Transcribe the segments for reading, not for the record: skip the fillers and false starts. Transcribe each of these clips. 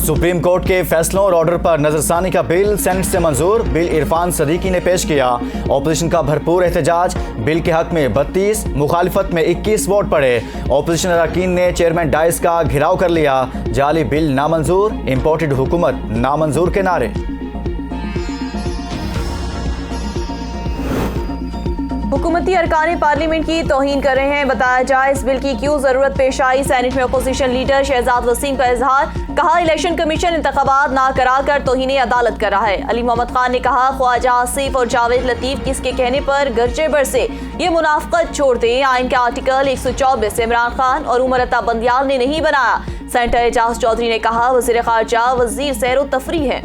Supreme court के फैसलों और ऑर्डर पर नजरसानी का बिल सेनेट से मंजूर। बिल इरफान सदीकी ने पेश किया। ऑपोजिशन का भरपूर एहतजाज। बिल के हक में 32, मुखालिफत में 21 वोट पड़े। ऑपोजिशन अरकान ने चेयरमैन डाइस का घेराव कर लिया। जाली बिल नामंजूर, इंपोर्टेड हुकूमत नामंजूर के नारे। हुकूमती अरकान पार्लियामेंट की तौहीन कर रहे हैं। बताया जाए इस बिल की क्यों जरूरत पेश आई। सेनेट में अपोजिशन लीडर शहजाद वसीम का इजहार। कहा इलेक्शन कमीशन इंतखाबात ना कराकर तौहीन अदालत कर रहा है। अली मोहम्मद खान ने कहा ख्वाजा आसिफ और जावेद लतीफ किसके कहने पर गरजे बरसे ये मुनाफकत छोड़ दें। आइन का आर्टिकल 124 इमरान खान और उमर अता बंदियाल ने नहीं बनाया। सेनेटर एजाज चौधरी ने कहा वजीर खारजा वजीर सैर व तफरीह है।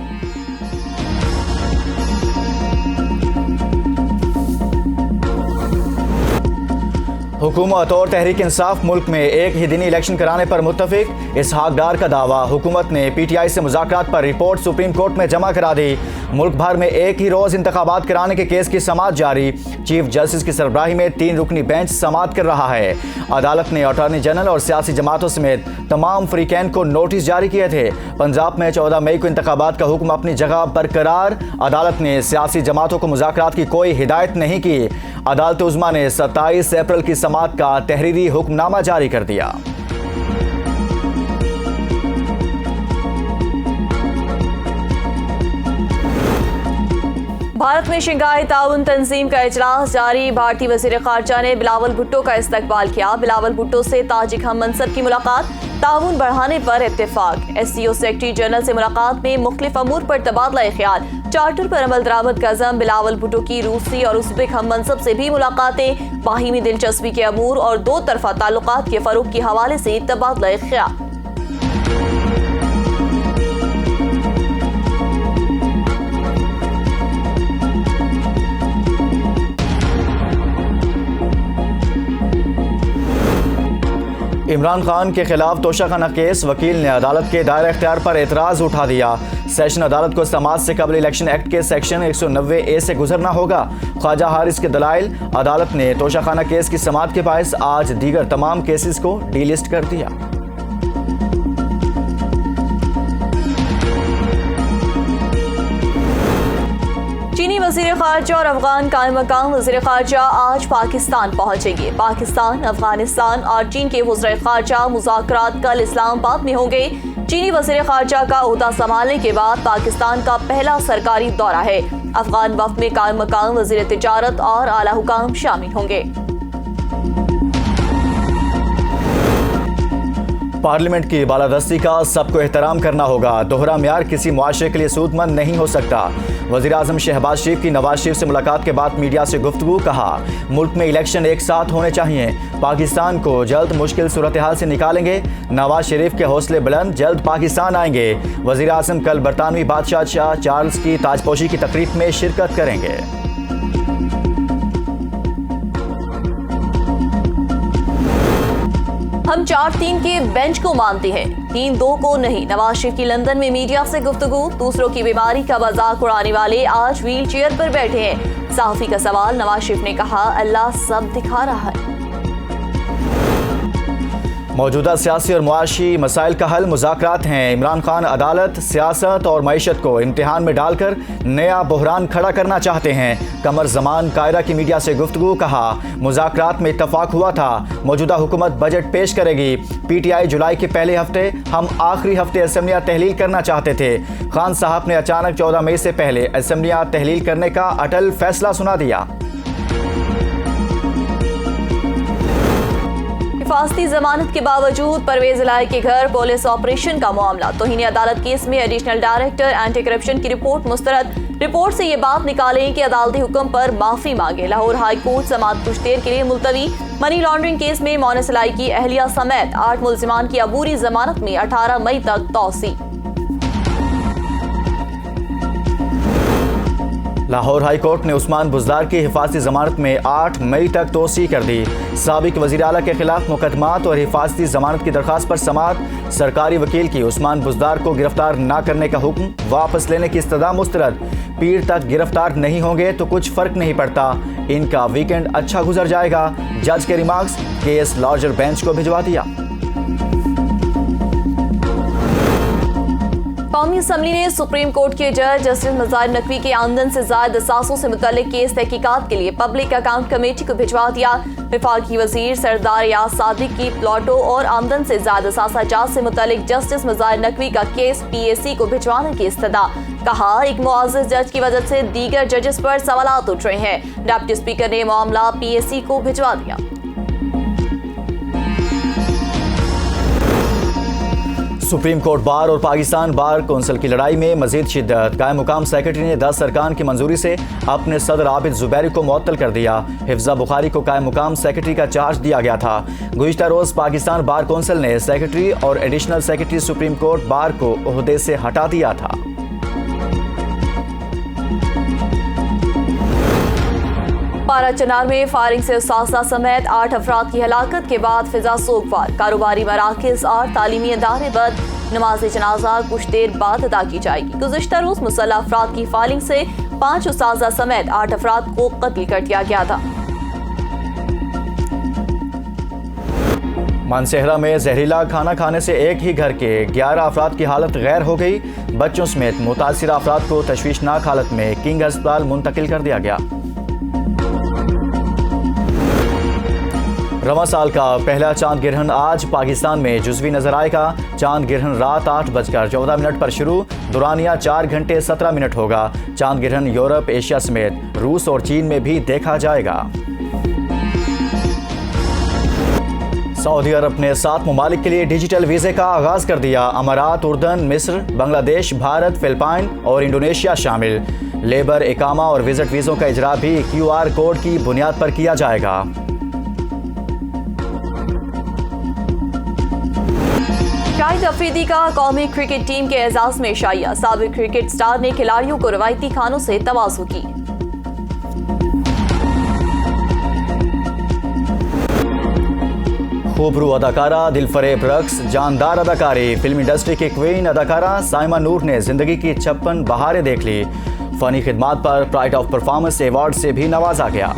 हुकूमत और तहरीक इंसाफ मुल्क में एक ही दिन इलेक्शन कराने पर मुत्तफिक। इसहाक डार का दावा। हुकूमत ने PTI से मुज़ाकरात पर रिपोर्ट सुप्रीम कोर्ट में जमा करा दी। मुल्क भर में एक ही रोज़ इंतखाबात कराने के केस की समाअत जारी। चीफ जस्टिस की सरबराही में 3 रुकनी बेंच समाअत कर रहा है। अदालत ने अटॉर्नी जनरल और सियासी जमातों समेत तमाम फ्रीकैन को नोटिस जारी किए थे। पंजाब में 14 मई को इंतखाबात का हुक्म अपनी जगह बरकरार। अदालत ने सियासी जमातों को मुज़ाकरात की कोई हिदायत नहीं की। अदालत उज़्मा ने 27 अप्रैल की समाअत का तहरीरी हुक्मनामा जारी कर दिया। भारत में शंघाई ताउन तंजीम का इजलास जारी। भारतीय वजीर खारजा ने बिलावल भुट्टो का इस्तकबाल किया। बिलावल भुट्टो से ताजिक हम मनसब की मुलाकात। ताउन बढ़ाने पर इत्तेफाक। SCO सेक्रेटरी जनरल से मुलाकात में मुख्तलिफ अमूर पर तबादला ख्याल। चार्टर पर अमल दरामद का अज़म। बिलावल भुट्टो की रूसी और उज़्बेक हम मनसब से भी मुलाकातें। बाहिमी दिलचस्पी के अमूर और 2 तरफा ताल्लुकात के फरोग के हवाले से तबादला ख्याल। इमरान खान के खिलाफ तोशाखाना केस। वकील ने अदालत के दायरा इख्तियार पर एतराज़ उठा दिया। सेशन अदालत को समाअत से कबल इलेक्शन एक्ट के सेक्शन 190A से गुजरना होगा। ख्वाजा हारिस के दलाइल। अदालत ने तोशाखाना केस की समाअत के बायस आज दीगर तमाम केसेस को डीलिस्ट कर दिया। चीनी वजीर खारजा और अफगान कायम मकाम वजीर खारजा आज पाकिस्तान पहुंचेंगे। पाकिस्तान, अफगानिस्तान और चीन के वज़ीर खारजा मुज़ाकरात कल इस्लामाबाद में होंगे। चीनी वजीर खारजा का ओहदा संभालने के बाद पाकिस्तान का पहला सरकारी दौरा है। अफगान वफ़द में कायम मकाम वजीर तिजारत और आला हुकाम शामिल होंगे। पार्लियामेंट की बालादस्ती का सबको एहतराम करना होगा। दोहरा म्यार किसी मुआशरे के लिए सूदमंद नहीं हो सकता। वज़ीर आज़म शहबाज शरीफ की नवाज शरीफ से मुलाकात के बाद मीडिया से गुफ्तगू। कहा मुल्क में इलेक्शन एक साथ होने चाहिए। पाकिस्तान को जल्द मुश्किल सूरत हाल से निकालेंगे। नवाज शरीफ के हौसले बुलंद, जल्द पाकिस्तान आएंगे। वज़ीर आज़म कल बरतानवी बादशाह शाह चार्ल्स की ताजपोशी की तकरीब में शिरकत करेंगे। हम 4-3 के बेंच को मानते हैं, 3-2 को नहीं। नवाज शरीफ की लंदन में मीडिया से गुफ्तगू। दूसरों की बीमारी का मजाक उड़ाने वाले आज व्हील चेयर पर बैठे हैं। सहाफी का सवाल। नवाज शरीफ ने कहा अल्लाह सब दिखा रहा है। मौजूदा सियासी और मुआशी मसाइल का हल मुज़ाकरात हैं। इमरान खान अदालत, सियासत और मईशत को इम्तिहान में डालकर नया बहरान खड़ा करना चाहते हैं। कमर जमान कायरा की मीडिया से गुफ्तगू। कहा मुज़ाकरात में इत्तफाक हुआ था। मौजूदा हुकूमत बजट पेश करेगी। PTI जुलाई के पहले हफ्ते, हम आखिरी हफ्ते असम्बलियाँ तहलील करना चाहते थे। खान साहब ने अचानक 14 मई से पहले असम्बलियाँ तहलील करने का अटल फैसला सुना दिया। हिफाजती जमानत के बावजूद परवेज इलाही के घर पुलिस ऑपरेशन का मामला। तौहीन अदालत केस में एडिशनल डायरेक्टर एंटी करप्शन की रिपोर्ट मुस्तरद। रिपोर्ट से ये बात निकालें कि अदालती हुक्म पर माफी मांगे। लाहौर हाई कोर्ट समाअत कुछ देर के लिए मुलतवी। मनी लॉन्ड्रिंग केस में मोनिस इलाही की अहलिया समेत 8 मुलजिमान की अबूरी जमानत में 18 मई तक तौसी। लाहौर हाई कोर्ट ने उस्मान बुज़दार की हिफाजती जमानत में 8 मई तक तोसी कर दी। साबिक वज़ीर आला के खिलाफ मुकदमात और हिफाजती जमानत की दरख्वास्त पर समाअत। सरकारी वकील की उस्मान बुज़दार को गिरफ्तार न करने का हुक्म वापस लेने की इस्तदा मुस्तरद। पीर तक गिरफ्तार नहीं होंगे तो कुछ फर्क नहीं पड़ता, इनका वीकेंड अच्छा गुजर जाएगा। जज के रिमार्क्स। केस लार्जर बेंच को भिजवा दिया। कौमी असम्बली ने सुप्रीम कोर्ट के जज जस्टिस मज़ार नकवी के आमदन से ज़ायद असासों से मुतल्लिक केस तहकीकात के लिए पब्लिक अकाउंट कमेटी को भिजवा दिया। वफाकी वजीर सरदार यास सादिक की प्लॉटों और आमदन से ज़ायद असासा जात से मुतल्लिक जस्टिस मज़ार नकवी का केस PAC को भिजवाने की इस्तदा। कहा, एक मुआज़िज़ जज की वजह से दीगर जजेस पर सवालात उठ रहे हैं। डिप्टी स्पीकर ने मामला PAC को भिजवा दिया। सुप्रीम कोर्ट बार और पाकिस्तान बार कौंसिल की लड़ाई में मजीद शिद्दत। कायम मुकाम सेक्रेटरी ने 10 अरकान की मंजूरी से अपने सदर आबिद जुबैरी को मुअत्तल कर दिया। हिफ्जा बुखारी को कायम मुकाम सेक्रेटरी का चार्ज दिया गया था। गुज़िश्ता रोज पाकिस्तान बार कौंसिल ने सेक्रेटरी और additional secretary supreme court bar को ओहदे से हटा दिया था। पारा चनार में फायरिंग से उस्ताद समेत 8 अफराद की हलाकत के बाद फिजा सोगवार। कारोबारी मराकज़ और तालीमी अदारे पर नमाज जनाजा कुछ देर बाद अदा की जाएगी। गुज़िश्ता रोज मुसल्लह अफराद की फायरिंग से 5 उस्ताद समेत 8 अफराद को कत्ल कर दिया गया था। मानसेहरा में जहरीला खाना खाने से एक ही घर के 11 अफराद की हालत गैर हो गई। बच्चों समेत मुतासिरा अफराद को तशवीशनाक हालत में किंग अस्पताल मुंतकिल कर दिया गया। रवां साल का पहला चांद ग्रहण आज पाकिस्तान में जुज़वी नजर आएगा। चांद ग्रहण रात 8:14 पर शुरू, दुरानिया 4 घंटे 17 मिनट होगा। चांद ग्रहण यूरोप, एशिया समेत रूस और चीन में भी देखा जाएगा। सऊदी अरब ने 7 ममालिक के लिए डिजिटल वीज़े का आगाज़ कर दिया। अमारात, उर्दन, मिस्र, बांग्लादेश, भारत, फिलिपाइन और इंडोनेशिया शामिल। लेबर, इकामा और विजिट वीज़ों का इजरा भी QR कोड की बुनियाद पर किया जाएगा। शाहिद अफरीदी का कौमी क्रिकेट टीम के एजाज में शाइया। साबिक क्रिकेट स्टार ने खिलाड़ियों को रवायती खानों से तवाज़ु की। खूबरू अदाकारा, दिलफरेब रक्स, जानदार अदाकारी। फिल्म इंडस्ट्री की क्वीन अदाकारा साइमा नूर ने जिंदगी की 56 बहारें देख ली। फनी खिदमात पर प्राइड ऑफ परफॉर्मेंस अवार्ड से भी नवाजा गया।